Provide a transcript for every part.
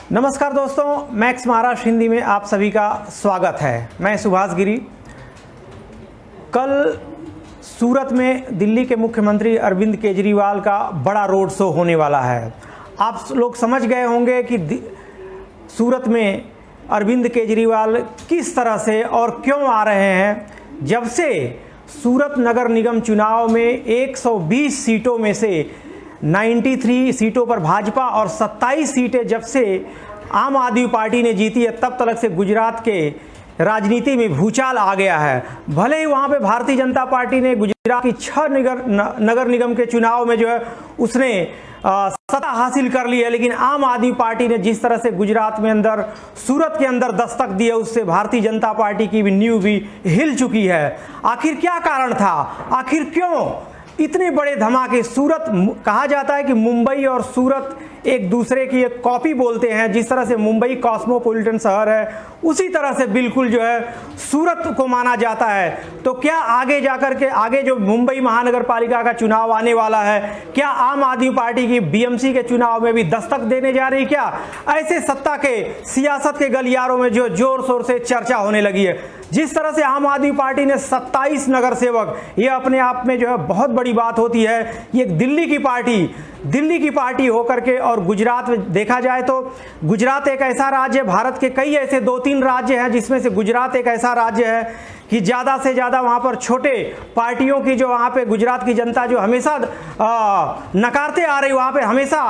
नमस्कार दोस्तों, मैक्स महाराष्ट्र हिंदी में आप सभी का स्वागत है। मैं सुभाष गिरी। कल सूरत में दिल्ली के मुख्यमंत्री अरविंद केजरीवाल का बड़ा रोड शो होने वाला है। आप लोग समझ गए होंगे कि सूरत में अरविंद केजरीवाल किस तरह से और क्यों आ रहे हैं। जब से सूरत नगर निगम चुनाव में 120 सीटों में से 93 सीटों पर भाजपा और 27 सीटें जब से आम आदमी पार्टी ने जीती है, तब तक से गुजरात के राजनीति में भूचाल आ गया है। भले ही वहाँ पे भारतीय जनता पार्टी ने गुजरात की 6 नगर निगम के चुनाव में जो है उसने सत्ता हासिल कर ली है, लेकिन आम आदमी पार्टी ने जिस तरह से गुजरात में अंदर सूरत के अंदर दस्तक दी है, उससे भारतीय जनता पार्टी की भी नींव भी हिल चुकी है। आखिर क्या कारण था? आखिर क्यों इतने बड़े धमाके? सूरत, कहा जाता है कि मुंबई और सूरत एक दूसरे की एक कॉपी बोलते हैं। जिस तरह से मुंबई कॉस्मोपॉलिटन शहर है, उसी तरह से बिल्कुल जो है सूरत को माना जाता है। तो क्या आगे जाकर के आगे जो मुंबई महानगर पालिका का चुनाव आने वाला है, क्या आम आदमी पार्टी की बीएमसी के चुनाव में भी दस्तक देने जा रही? क्या ऐसे सत्ता के सियासत के गलियारों में जो जोर शोर से चर्चा होने लगी है। जिस तरह से आम आदमी पार्टी ने 27 नगर सेवक, ये अपने आप में जो है बहुत बड़ी बात होती है। ये दिल्ली की पार्टी होकर के, और गुजरात में देखा जाए तो गुजरात एक ऐसा राज्य है, भारत के कई ऐसे 2-3 राज्य हैं जिसमें से गुजरात एक ऐसा राज्य है कि ज़्यादा से ज़्यादा वहाँ पर छोटे पार्टियों की जो वहाँ पे गुजरात की जनता जो हमेशा नकारते आ रही, वहाँ पे हमेशा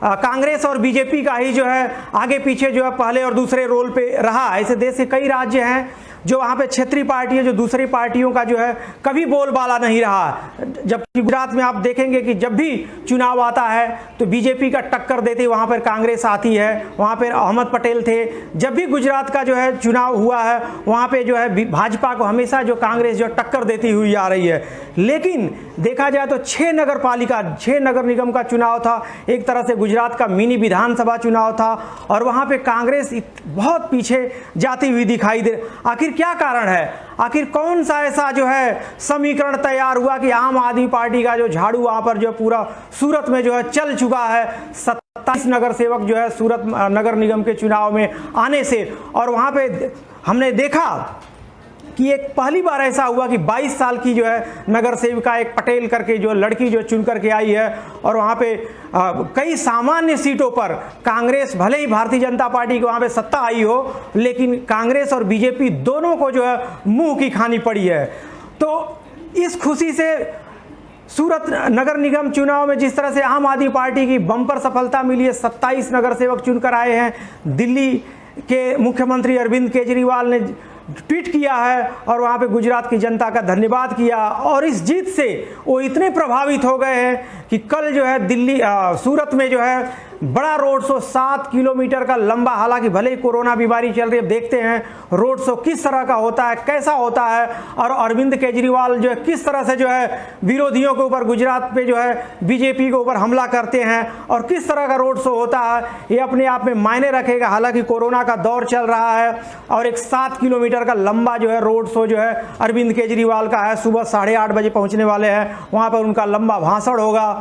कांग्रेस और बीजेपी का ही जो है आगे पीछे जो है पहले और दूसरे रोल पे रहा। ऐसे देश के कई राज्य हैं जो वहाँ पे क्षेत्रीय पार्टी है, जो दूसरी पार्टियों का जो है कभी बोलबाला नहीं रहा। जबकि गुजरात में आप देखेंगे कि जब भी चुनाव आता है तो बीजेपी का टक्कर देते वहाँ पर कांग्रेस आती है। वहाँ पर अहमद पटेल थे। जब भी गुजरात का जो है चुनाव हुआ है, वहाँ पे जो है भाजपा को हमेशा जो कांग्रेस जो टक्कर देती हुई आ रही है। लेकिन देखा जाए तो 6 नगर निगम का चुनाव था, एक तरह से गुजरात का मिनी विधानसभा चुनाव था, और वहाँ पे कांग्रेस बहुत पीछे जाती हुई दिखाई दे। आखिर क्या कारण है? आखिर कौन सा ऐसा जो है समीकरण तैयार हुआ कि आम आदमी पार्टी का जो झाड़ू वहाँ पर जो पूरा सूरत में जो है चल चुका है 27 नगर सेवक जो है सूरत नगर निगम के चुनाव में आने से। और वहाँ पे हमने देखा कि एक पहली बार ऐसा हुआ कि 22 साल की जो है नगर सेविका, एक पटेल करके जो लड़की जो चुन करके आई है, और वहाँ पे कई सामान्य सीटों पर कांग्रेस, भले ही भारतीय जनता पार्टी को वहाँ पे सत्ता आई हो, लेकिन कांग्रेस और बीजेपी दोनों को जो है मुंह की खानी पड़ी है। तो इस खुशी से सूरत नगर निगम चुनाव में जिस तरह से आम आदमी पार्टी की बम्पर सफलता मिली है, 27 नगर सेवक चुनकर आए हैं। दिल्ली के मुख्यमंत्री अरविंद केजरीवाल ने ट्वीट किया है और वहाँ पे गुजरात की जनता का धन्यवाद किया, और इस जीत से वो इतने प्रभावित हो गए हैं कि कल जो है सूरत में जो है बड़ा रोड शो 7 किलोमीटर का लंबा, हालांकि भले ही कोरोना बीमारी चल रही है, देखते हैं रोड शो किस तरह का होता है, कैसा होता है, और अरविंद केजरीवाल जो है किस तरह से जो है विरोधियों के ऊपर, गुजरात पे जो है बीजेपी के ऊपर हमला करते हैं, और किस तरह का रोड शो होता है, ये अपने आप में मायने रखेगा। हालांकि कोरोना का दौर चल रहा है, और एक 7 किलोमीटर का लंबा जो है रोड शो जो है अरविंद केजरीवाल का है। सुबह 8:30 बजे पहुंचने वाले हैं, वहां पर उनका लंबा भाषण होगा।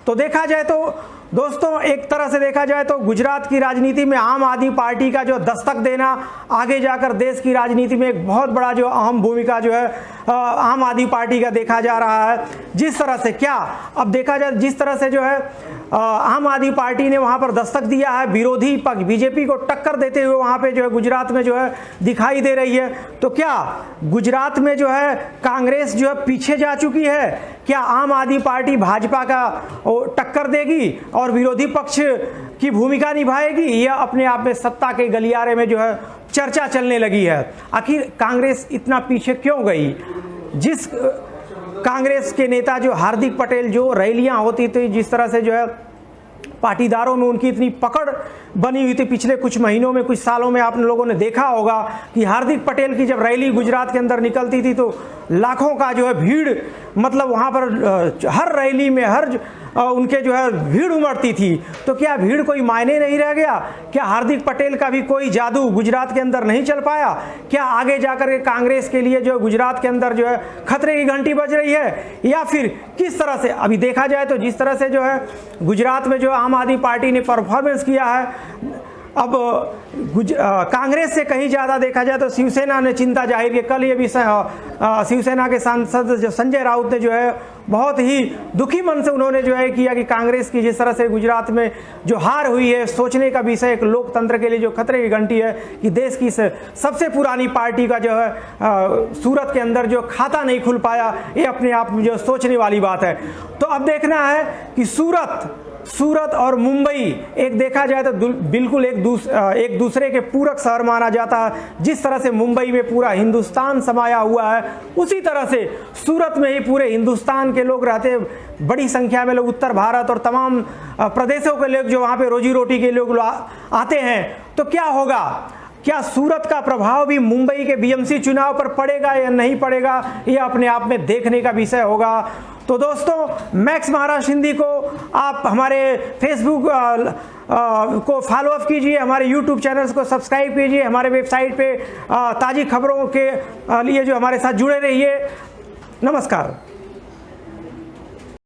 तो देखा जाए तो दोस्तों, एक तरह से देखा जाए तो गुजरात की राजनीति में आम आदमी पार्टी का जो दस्तक देना आगे जाकर देश की राजनीति में एक बहुत बड़ा जो अहम भूमिका जो है आम आदमी पार्टी का देखा जा रहा है। जिस तरह से क्या अब देखा जाए, जिस तरह से जो है आम आदमी पार्टी ने वहां पर दस्तक दिया है, विरोधी पक्ष बीजेपी को टक्कर देते हुए वहां पे जो है गुजरात में जो है दिखाई दे रही है। तो क्या गुजरात में जो है कांग्रेस जो है पीछे जा चुकी है? क्या आम आदमी पार्टी भाजपा का टक्कर देगी और विरोधी पक्ष की भूमिका निभाएगी? यह अपने आप में सत्ता के गलियारे में जो है चर्चा चलने लगी है। आखिर कांग्रेस इतना पीछे क्यों गई? जिस कांग्रेस के नेता जो हार्दिक पटेल, जो रैलियां होती थी, जिस तरह से जो है पाटीदारों में उनकी इतनी पकड़ बनी हुई थी पिछले कुछ महीनों में, कुछ सालों में, आप लोगों ने देखा होगा कि हार्दिक पटेल की जब रैली गुजरात के अंदर निकलती थी तो लाखों का जो है भीड़, मतलब वहाँ पर हर रैली में उनके जो है भीड़ उमड़ती थी। तो क्या भीड़ कोई मायने नहीं रह गया? क्या हार्दिक पटेल का भी कोई जादू गुजरात के अंदर नहीं चल पाया? क्या आगे जाकर के कांग्रेस के लिए जो गुजरात के अंदर जो है खतरे की घंटी बज रही है? या फिर किस तरह से अभी देखा जाए तो जिस तरह से जो है गुजरात में जो आम आदमी पार्टी ने परफॉर्मेंस किया है, अब कांग्रेस से कहीं ज़्यादा देखा जाए तो शिवसेना ने चिंता जाहिर की। कल ये भी शिवसेना के सांसद जो संजय राउत ने जो है बहुत ही दुखी मन से उन्होंने जो है किया कि कांग्रेस की जिस तरह से गुजरात में जो हार हुई है, सोचने का विषय, एक लोकतंत्र के लिए जो खतरे की घंटी है कि देश की सबसे पुरानी पार्टी का जो है सूरत के अंदर जो खाता नहीं खुल पाया, ये अपने आप में जो सोचने वाली बात है। तो अब देखना है कि सूरत और मुंबई एक देखा जाए तो बिल्कुल एक दूसरे के पूरक शहर माना जाता है। जिस तरह से मुंबई में पूरा हिंदुस्तान समाया हुआ है, उसी तरह से सूरत में ही पूरे हिंदुस्तान के लोग रहते हैं। बड़ी संख्या में लोग उत्तर भारत और तमाम प्रदेशों के लोग जो वहाँ पे रोजी रोटी के लोग आते हैं। तो क्या होगा, क्या सूरत का प्रभाव भी मुंबई के बीएमसी चुनाव पर पड़ेगा या नहीं पड़ेगा, ये अपने आप में देखने का विषय होगा। तो दोस्तों, मैक्स महाराष्ट्र हिंदी को आप हमारे फेसबुक को फॉलो अप कीजिए, हमारे यूट्यूब चैनल्स को सब्सक्राइब कीजिए, हमारे वेबसाइट पे ताज़ी खबरों के लिए जो हमारे साथ जुड़े रहिए। नमस्कार।